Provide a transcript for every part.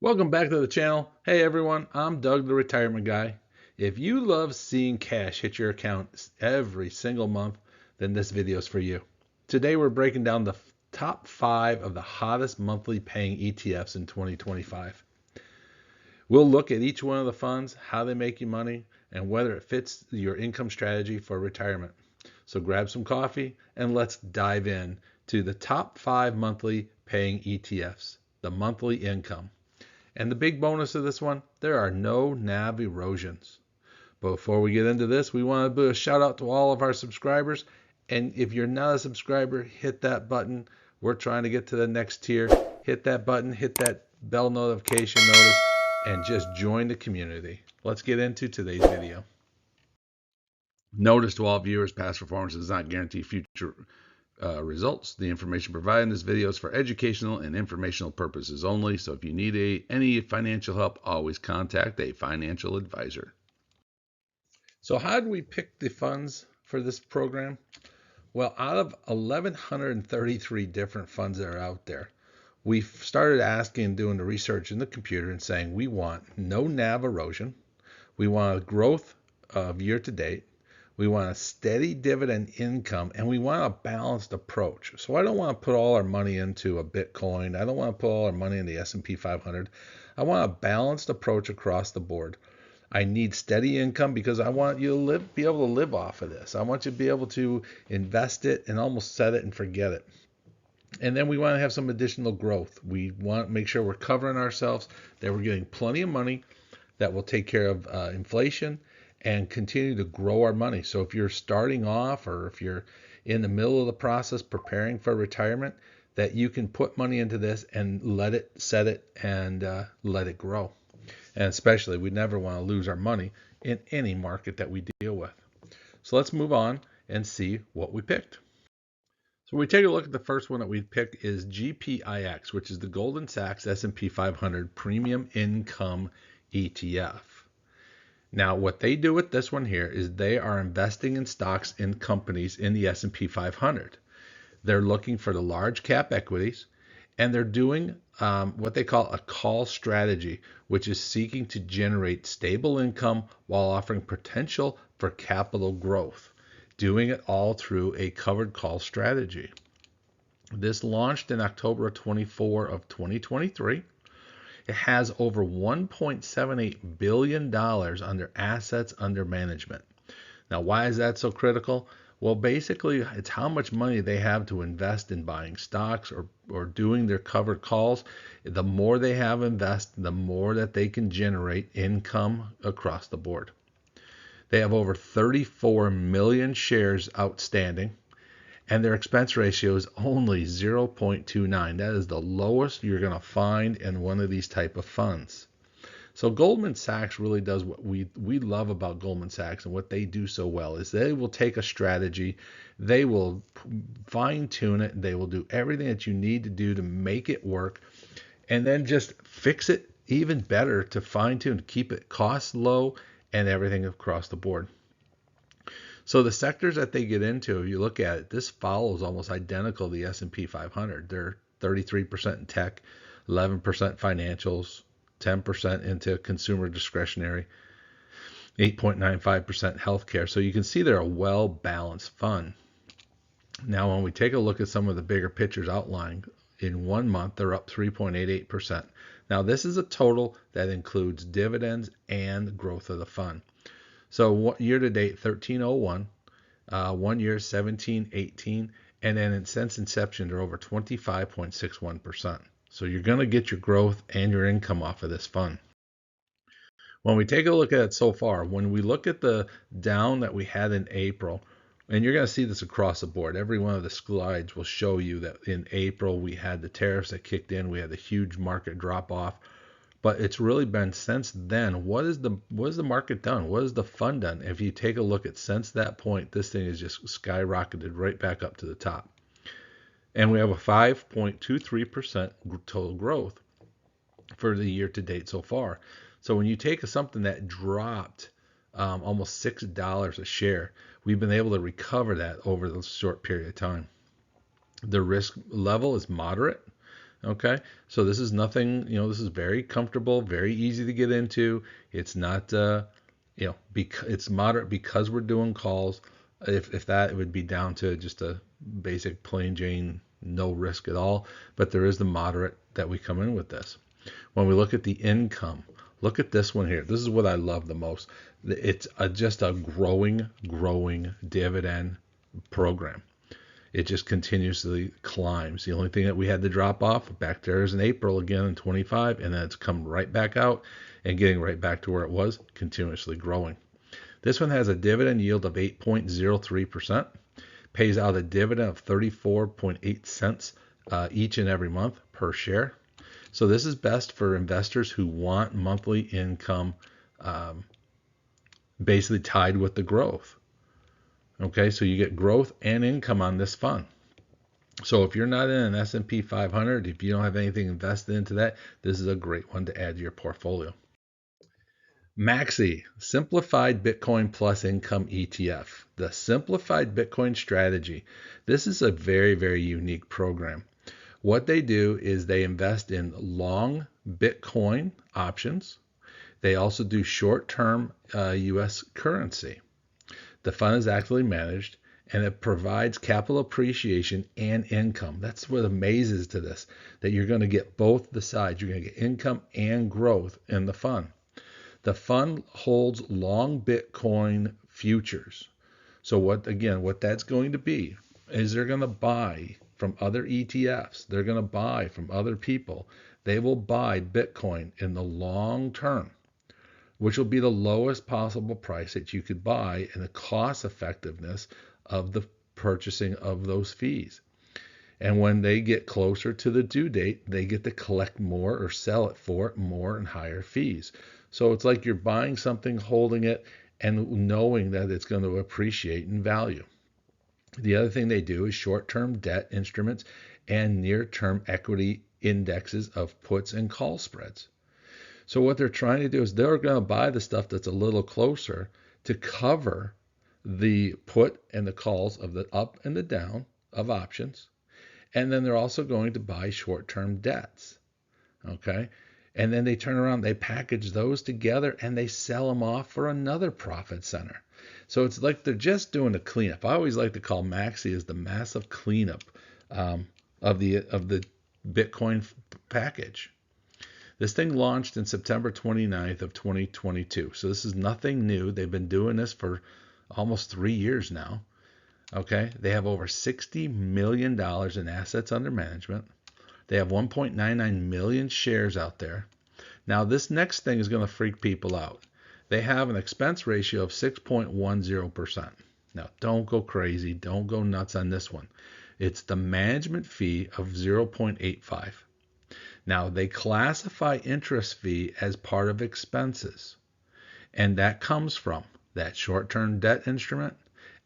Welcome back to the channel. Hey everyone, I'm Doug the Retirement Guy. If you love seeing cash hit your account every single month, then this video is for you. Today we're breaking down the top 5 of the hottest monthly paying ETFs in 2025. We'll look at each one of the funds, how they make you money, and whether it fits your income strategy for retirement. So grab some coffee and let's dive in to the top 5 monthly paying ETFs, the monthly income. And the big bonus of this one, there are no NAV erosions. But before we get into this, we want to do a shout out to all of our subscribers. And if you're not a subscriber, hit that button. We're trying to get to the next tier. Hit that button, hit that bell notification notice, and just join the community. Let's get into today's video. Notice to all viewers, past performance does not guarantee future results. The information provided in this video is for educational and informational purposes only. So if you need any financial help, always contact a financial advisor. So how do we pick the funds for this program? Well, out of 1,133 different funds that are out there, we started asking and doing the research in the computer and saying we want no NAV erosion. We want a growth of year to date. We want a steady dividend income, and we want a balanced approach. So I don't want to put all our money into a Bitcoin. I don't want to put all our money in the S&P 500. I want a balanced approach across the board. I need steady income because I want you to be able to live off of this. I want you to be able to invest it and almost set it and forget it. And then we want to have some additional growth. We want to make sure we're covering ourselves, that we're getting plenty of money that will take care of inflation and continue to grow our money. So if you're starting off or if you're in the middle of the process preparing for retirement, that you can put money into this and let it set it and let it grow. And especially, we never want to lose our money in any market that we deal with. So let's move on and see what we picked. So we take a look at the first one that we picked is GPIX, which is the Goldman Sachs S&P 500 Premium Income ETF. Now, what they do with this one here is they are investing in stocks in companies in the S&P 500. They're looking for the large cap equities, and they're doing what they call a call strategy, which is seeking to generate stable income while offering potential for capital growth, doing it all through a covered call strategy. This launched in October 24 of 2023. It has over $1.78 billion under assets under management. Now, why is that so critical? Well, basically, it's how much money they have to invest in buying stocks or doing their covered calls. The more they have invested, the more that they can generate income across the board. They have over 34 million shares outstanding, and their expense ratio is only 0.29. That is the lowest you're going to find in one of these type of funds. So Goldman Sachs really does what we love about Goldman Sachs, and what they do so well is they will take a strategy, they will fine tune it, they will do everything that you need to do to make it work, and then just fix it even better to fine tune, to keep it costs low and everything across the board. So the sectors that they get into, if you look at it, this follows almost identical to the S&P 500. They're 33% in tech, 11% financials, 10% into consumer discretionary, 8.95% healthcare. So you can see they're a well-balanced fund. Now, when we take a look at some of the bigger pictures outlined, in 1 month, they're up 3.88%. Now, this is a total that includes dividends and growth of the fund. So year to date, 1301, 1 year, 1718, and then since inception, they're over 25.61%. So you're going to get your growth and your income off of this fund. When we take a look at it so far, when we look at the down that we had in April, and you're going to see this across the board, every one of the slides will show you that in April we had the tariffs that kicked in, we had the huge market drop off. But it's really been since then. What is the market done? What has the fund done? If you take a look at since that point, this thing has just skyrocketed right back up to the top. And we have a 5.23% total growth for the year to date so far. So when you take something that dropped almost $6 a share, we've been able to recover that over the short period of time. The risk level is moderate. Okay, so this is nothing, this is very comfortable, very easy to get into. It's not, because it's moderate because we're doing calls. If that, it would be down to just a basic plain Jane, no risk at all. But there is the moderate that we come in with this. When we look at the income, look at this one here. This is what I love the most. It's just a growing dividend program. It just continuously climbs. The only thing that we had to drop off back there is in April again in 25, and then it's come right back out and getting right back to where it was, continuously growing. This one has a dividend yield of 8.03%, pays out a dividend of 34.8 cents each and every month per share. So this is best for investors who want monthly income basically tied with the growth. Okay, so you get growth and income on this fund. So if you're not in an S&P 500, if you don't have anything invested into that, this is a great one to add to your portfolio. MAXI, Simplified Bitcoin Plus Income ETF. The Simplified Bitcoin Strategy. This is a very, very unique program. What they do is they invest in long Bitcoin options. They also do short-term U.S. currency. The fund is actively managed, and it provides capital appreciation and income. That's what amazes to this, that you're going to get both the sides. You're going to get income and growth in the fund. The fund holds long Bitcoin futures. So what that's going to be is they're going to buy from other ETFs. They're going to buy from other people. They will buy Bitcoin in the long term, which will be the lowest possible price that you could buy and the cost effectiveness of the purchasing of those fees. And when they get closer to the due date, they get to collect more or sell it for more and higher fees. So it's like you're buying something, holding it, and knowing that it's going to appreciate in value. The other thing they do is short-term debt instruments and near-term equity indexes of puts and call spreads. So what they're trying to do is they're going to buy the stuff that's a little closer to cover the put and the calls of the up and the down of options. And then they're also going to buy short-term debts. Okay. And then they turn around, they package those together and they sell them off for another profit center. So it's like they're just doing a cleanup. I always like to call MAXI as the massive cleanup of the Bitcoin package. This thing launched in September 29th of 2022. So this is nothing new. They've been doing this for almost 3 years now. Okay. They have over $60 million in assets under management. They have 1.99 million shares out there. Now, this next thing is going to freak people out. They have an expense ratio of 6.10%. Now, don't go crazy. Don't go nuts on this one. It's the management fee of 0.85. Now, they classify interest fee as part of expenses. And that comes from that short-term debt instrument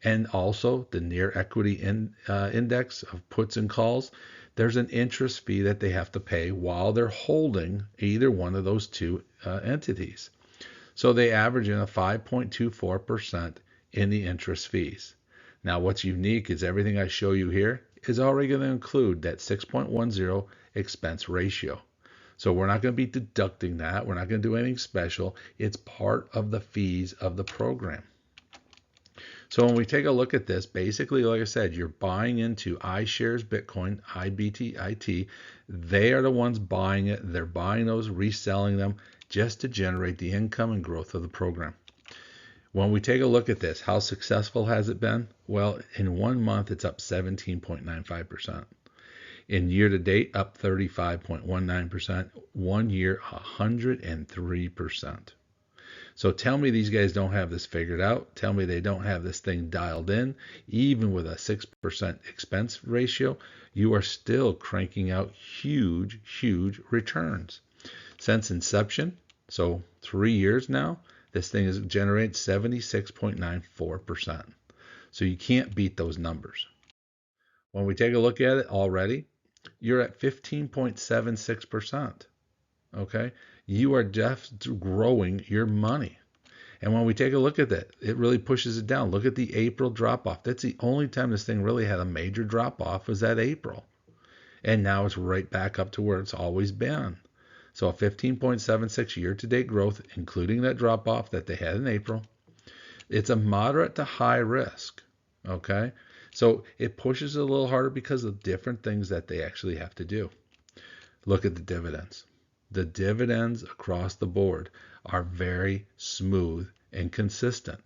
and also the near equity index of puts and calls. There's an interest fee that they have to pay while they're holding either one of those two entities. So they average in a 5.24% in the interest fees. Now, what's unique is everything I show you here is already going to include that 6.10 expense ratio. So we're not going to be deducting that. We're not going to do anything special. It's part of the fees of the program. So when we take a look at this, basically, like I said, you're buying into iShares Bitcoin, IBTIT. They are the ones buying it. They're buying those, reselling them just to generate the income and growth of the program. When we take a look at this, how successful has it been? Well, in 1 month, it's up 17.95%. In year to date, up 35.19%. 1 year, 103%. So tell me these guys don't have this figured out. Tell me they don't have this thing dialed in. Even with a 6% expense ratio, you are still cranking out huge, huge returns. Since inception, so 3 years now, this thing has generated 76.94%. So you can't beat those numbers. When we take a look at it already, you're at 15.76%. Okay? You are just growing your money. And when we take a look at that, it really pushes it down. Look at the April drop off. That's the only time this thing really had a major drop off was that April. And now it's right back up to where it's always been. So a 15.76 year-to-date growth, including that drop-off that they had in April. It's a moderate to high risk, okay? So it pushes it a little harder because of different things that they actually have to do. Look at the dividends. The dividends across the board are very smooth and consistent,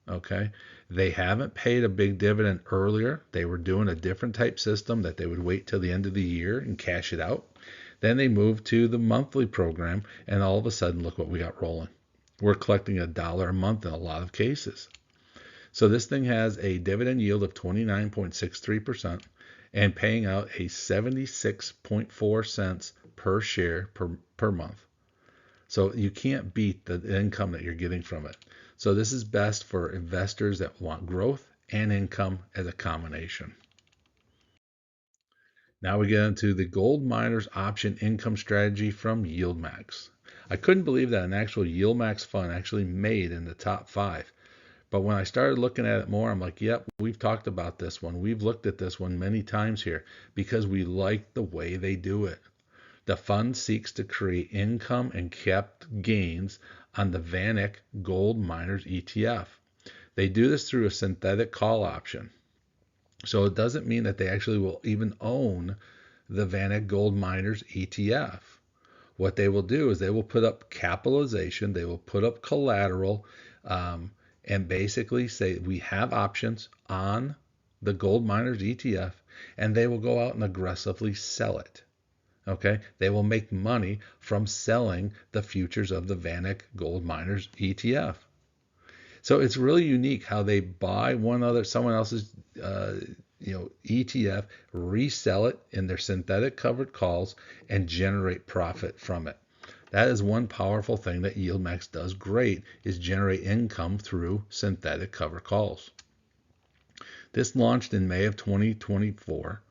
okay? They haven't paid a big dividend earlier. They were doing a different type system that they would wait till the end of the year and cash it out. Then they moved to the monthly program, and all of a sudden, look what we got rolling. We're collecting $1 a month in a lot of cases. So this thing has a dividend yield of 29.63% and paying out a 76.4 cents per share per month. So you can't beat the income that you're getting from it. So this is best for investors that want growth and income as a combination. Now we get into the gold miners option income strategy from YieldMax. I couldn't believe that an actual YieldMax fund actually made in the top 5. But when I started looking at it more, I'm like, yep, we've talked about this one. We've looked at this one many times here because we like the way they do it. The fund seeks to create income and capped gains on the VanEck Gold Miners ETF. They do this through a synthetic call option. So it doesn't mean that they actually will even own the VanEck Gold Miners ETF. What they will do is they will put up capitalization, they will put up collateral, and basically say we have options on the Gold Miners ETF, and they will go out and aggressively sell it. Okay, they will make money from selling the futures of the VanEck Gold Miners ETF. So it's really unique how they buy someone else's ETF, resell it in their synthetic covered calls, and generate profit from it. That is one powerful thing that YieldMax does great, is generate income through synthetic covered calls. This launched in May of 2024,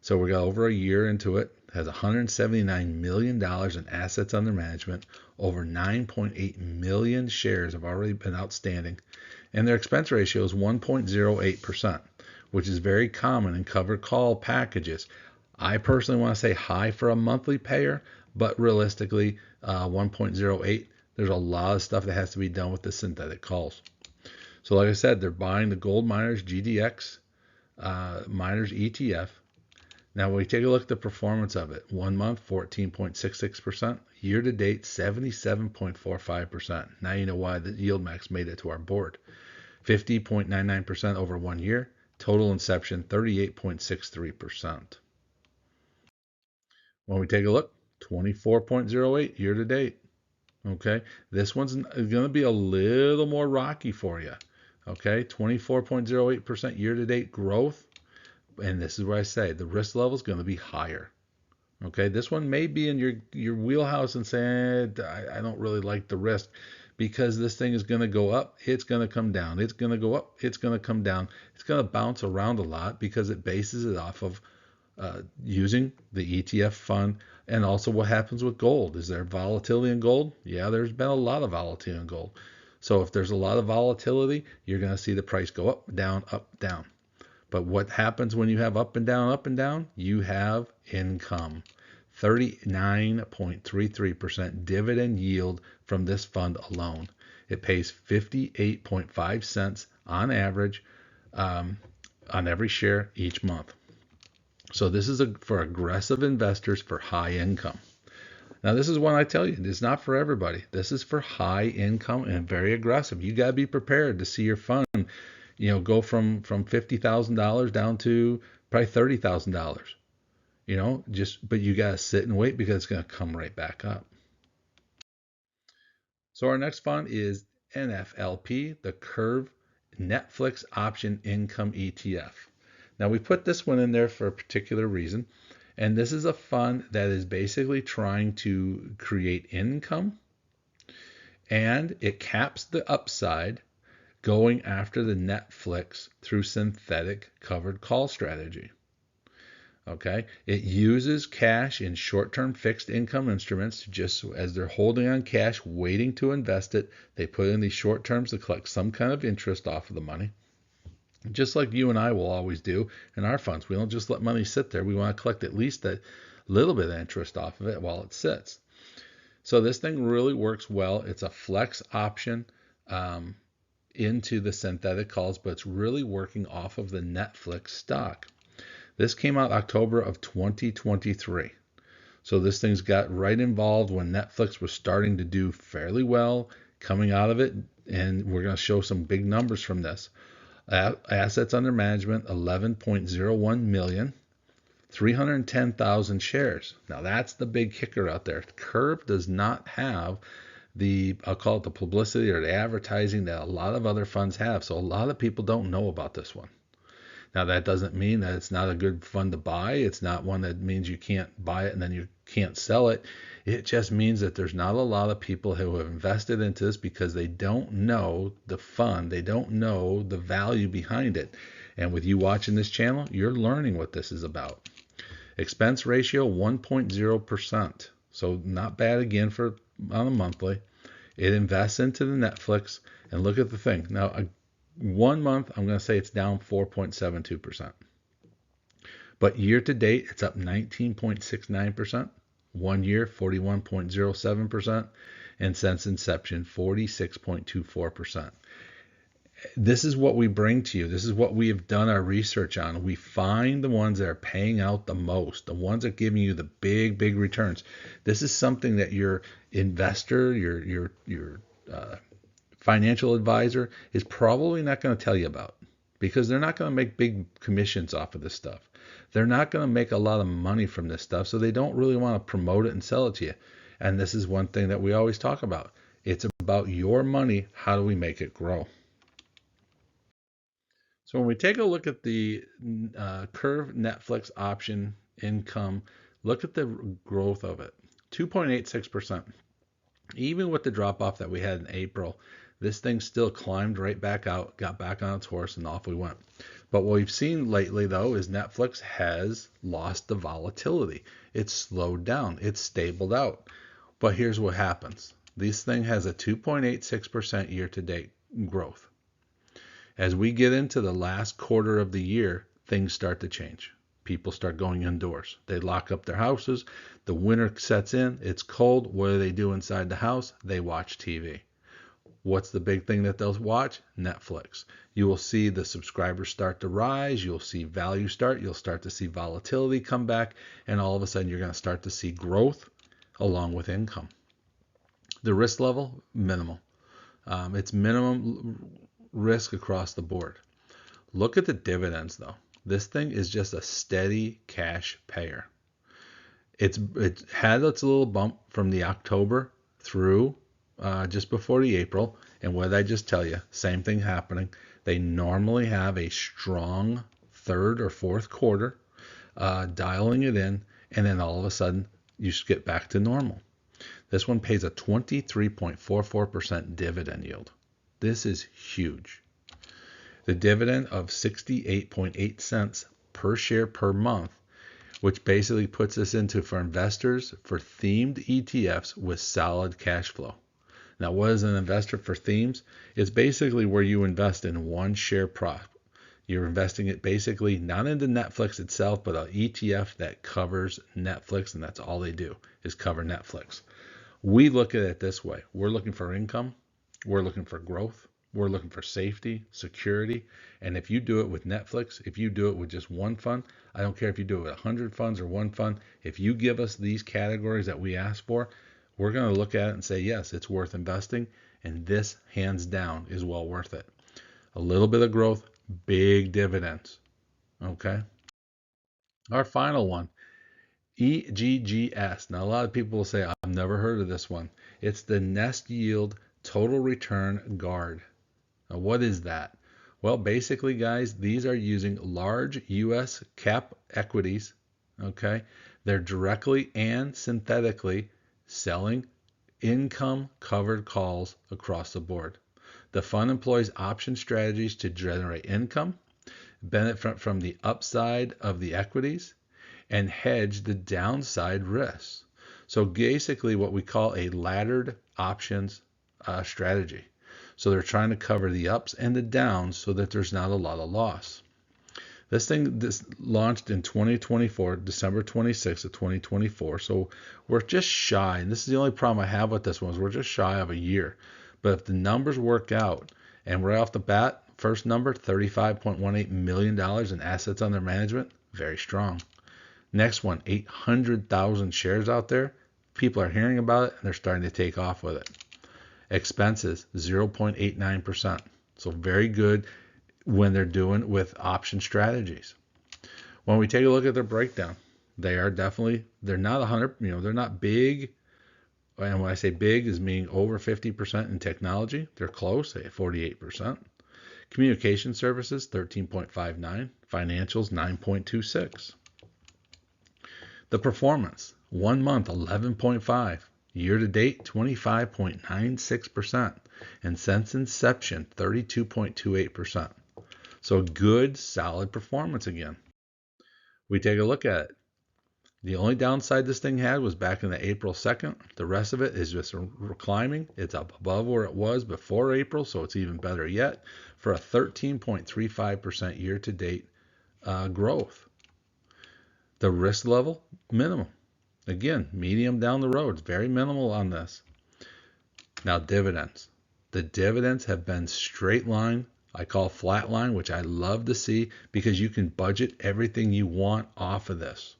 so we got over a year into it. Has $179 million in assets under management. Over 9.8 million shares have already been outstanding. And their expense ratio is 1.08%, which is very common in covered call packages. I personally want to say high for a monthly payer, but realistically, 1.08, there's a lot of stuff that has to be done with the synthetic calls. So like I said, they're buying the Gold Miners GDX Miners ETF. Now, when we take a look at the performance of it, 1 month, 14.66%, year to date, 77.45%. Now you know why the YieldMax made it to our board. 50.99% over 1 year, total inception, 38.63%. When we take a look, 24.08 year to date. Okay, this one's going to be a little more rocky for you. Okay, 24.08% year to date growth. And this is where I say the risk level is going to be higher. Okay, this one may be in your wheelhouse and say, I don't really like the risk, because this thing is going to go up, it's going to come down, it's going to go up, it's going to come down, it's going to bounce around a lot because it bases it off of using the ETF fund. And also what happens with gold. Is there volatility in gold? Yeah, there's been a lot of volatility in gold. So if there's a lot of volatility, you're going to see the price go up, down, up, down. But what happens when you have up and down, up and down? You have income. 39.33% dividend yield from this fund alone. It pays 58.5 cents on average on every share each month. So this is for aggressive investors for high income. Now this is one I tell you, it's not for everybody. This is for high income and very aggressive. You got to be prepared to see your fund go from $50,000 down to probably $30,000. But you got to sit and wait because it's going to come right back up. So our next fund is NFLP, the Curve Netflix Option Income ETF. Now we put this one in there for a particular reason, and this is a fund that is basically trying to create income, and it caps the upside going after the Netflix through synthetic covered call strategy. Okay, it uses cash in short-term fixed income instruments. Just as they're holding on cash, waiting to invest it, they put in these short terms to collect some kind of interest off of the money. just like you and I will always do in our funds. We don't just let money sit there. We want to collect at least a little bit of interest off of it while it sits. So this thing really works well. It's a flex option into the synthetic calls, but it's really working off of the Netflix stock. This came out October of 2023. So this thing's got right involved when Netflix was starting to do fairly well coming out of it. And we're going to show some big numbers from this. Assets under management, 11.01 million, 310,000 shares. Now that's the big kicker out there. Curve does not have the, I'll call it the publicity or the advertising that a lot of other funds have. So a lot of people don't know about this one. Now that doesn't mean that it's not a good fund to buy. It's not one that means you can't buy it and then you can't sell it. It just means that there's not a lot of people who have invested into this because they don't know the fund. They don't know the value behind it. And with you watching this channel, you're learning what this is about. Expense ratio 1.0%. So not bad again for on a monthly. It invests into the Netflix. And look at the thing. Now, 1 month, I'm going to say it's down 4.72%. But year to date, it's up 19.69%. 1 year, 41.07%. And since inception, 46.24%. This is what we bring to you. This is what we have done our research on. We find the ones that are paying out the most, the ones that are giving you the big, big returns. This is something that your investor, your financial advisor is probably not going to tell you about because they're not going to make big commissions off of this stuff. They're not going to make a lot of money from this stuff, so they don't really want to promote it and sell it to you. And this is one thing that we always talk about. It's about your money. How do we make it grow? So when we take a look at the Curve Netflix option income, look at the growth of it, 2.86%. Even with the drop off that we had in April, this thing still climbed right back out, got back on its horse, and off we went. But what we've seen lately, though, is Netflix has lost the volatility. It's slowed down. It's stabled out. But here's what happens. This thing has a 2.86% year-to-date growth. As we get into the last quarter of the year, things start to change. People start going indoors. They lock up their houses. The winter sets in. It's cold. What do they do inside the house? They watch TV. What's the big thing that they'll watch? Netflix. You will see the subscribers start to rise. You'll see value start. You'll start to see volatility come back. And all of a sudden, you're going to start to see growth along with income. The risk level, minimal. It's minimum risk across the board. Look at the dividends, though. This thing is just a steady cash payer. It had its little bump from the October through just before the April. And what did I just tell you? Same thing happening. They normally have a strong third or fourth quarter, dialing it in, and then all of a sudden you get back to normal. This one pays a 23.44% dividend yield. This is huge. The dividend of 68.8 cents per share per month, which basically puts us into for investors for themed ETFs with solid cash flow. Now, what is an investor for themes? It's basically where you invest in one share prop. You're investing it basically not into Netflix itself, but an ETF that covers Netflix, and that's all they do is cover Netflix. We look at it this way. We're looking for income. We're looking for growth. We're looking for safety, security. And if you do it with Netflix, if you do it with just one fund, I don't care if you do it with 100 funds or one fund, if you give us these categories that we ask for, we're going to look at it and say, yes, it's worth investing. And this, hands down, is well worth it. A little bit of growth, big dividends. Okay. Our final one, EGGS. Now, a lot of people will say, I've never heard of this one. It's the Nest Yield Total Return Guard. Now, what is that? Well, basically, guys, these are using large U.S. cap equities. Okay. They're directly and synthetically selling income covered calls across the board. The fund employs option strategies to generate income, benefit from the upside of the equities, and hedge the downside risks. So basically what we call a laddered options strategy. So they're trying to cover the ups and the downs so that there's not a lot of loss. This launched in 2024, December 26th of 2024. So we're just shy. And this is the only problem I have with this one is we're just shy of a year. But if the numbers work out, and right off the bat, first number, $35.18 million in assets under management, very strong. Next one, 800,000 shares out there. People are hearing about it, and they're starting to take off with it. Expenses, 0.89%. So very good when they're doing with option strategies. When we take a look at their breakdown, they're not 100, they're not big. And when I say big, is meaning over 50% in technology. They're close at 48%. Communication services, 13.59. Financials, 9.26. The performance, 1 month, 11.5. Year to date, 25.96%. And since inception, 32.28%. So good, solid performance again. We take a look at it. The only downside this thing had was back in the April 2nd. The rest of it is just climbing. It's up above where it was before April, so it's even better yet for a 13.35% year-to-date growth. The risk level, minimal. Again, medium down the road. It's very minimal on this. Now, dividends. The dividends have been straight line. I call flat line, which I love to see because you can budget everything you want off of this.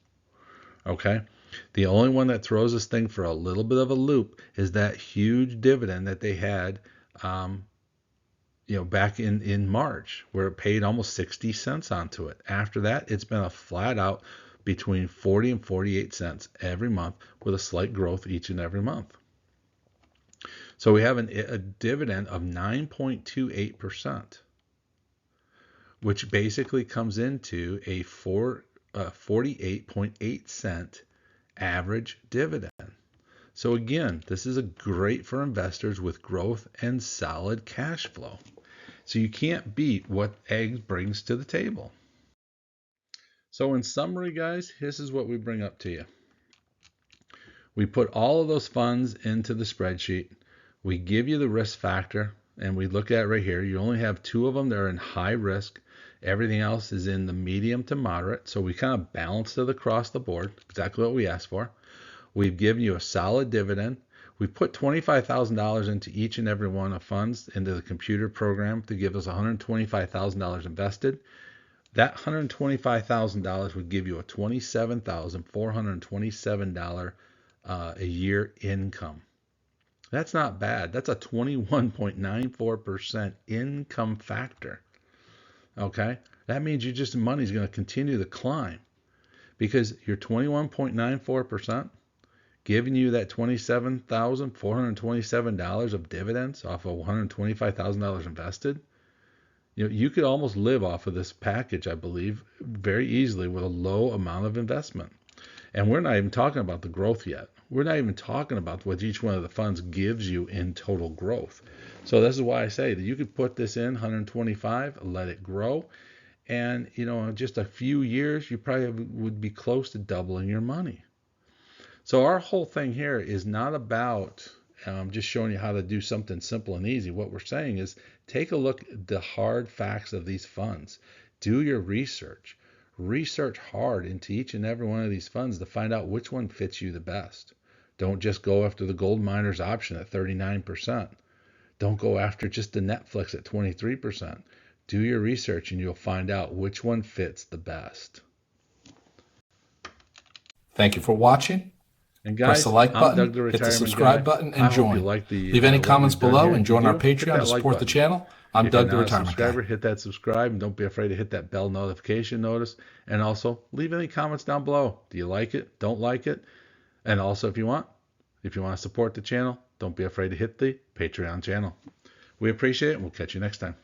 Okay? The only one that throws this thing for a little bit of a loop is that huge dividend that they had back in March, where it paid almost 60 cents onto it. After that, it's been a flat out between 40 and 48 cents every month with a slight growth each and every month. So we have a dividend of 9.28%, which basically comes into a 48.8 cent average dividend. So again, this is great for investors with growth and solid cash flow. So you can't beat what eggs brings to the table. So in summary, guys, this is what we bring up to you. We put all of those funds into the spreadsheet. We give you the risk factor, and we look at right here. You only have 2 of them that are in high risk. Everything else is in the medium to moderate. So we kind of balanced it across the board, exactly what we asked for. We've given you a solid dividend. We put $25,000 into each and every one of funds into the computer program to give us $125,000 invested. That $125,000 would give you a $27,427 a year income. That's not bad. That's a 21.94% income factor. Okay? That means money's going to continue to climb because your 21.94% giving you that $27,427 of dividends off of $125,000 invested. You could almost live off of this package, I believe, very easily with a low amount of investment. And we're not even talking about the growth yet. We're not even talking about what each one of the funds gives you in total growth. So this is why I say that you could put this in 125, let it grow, and in just a few years, you probably would be close to doubling your money. So our whole thing here is not about just showing you how to do something simple and easy. What we're saying is take a look at the hard facts of these funds. Do your research. Research hard into each and every one of these funds to find out which one fits you the best. Don't just go after the gold miners option at 39%. Don't go after just the Netflix at 23%. Do your research and you'll find out which one fits the best. Thank you for watching. And guys, press the like button, hit the subscribe button, and join. Leave any comments below and join our Patreon to support the channel. I'm Doug, the Retirement Guy. Hit that subscribe and don't be afraid to hit that bell notification notice. And also leave any comments down below. Do you like it? Don't like it? And also if you want to support the channel, don't be afraid to hit the Patreon channel. We appreciate it and we'll catch you next time.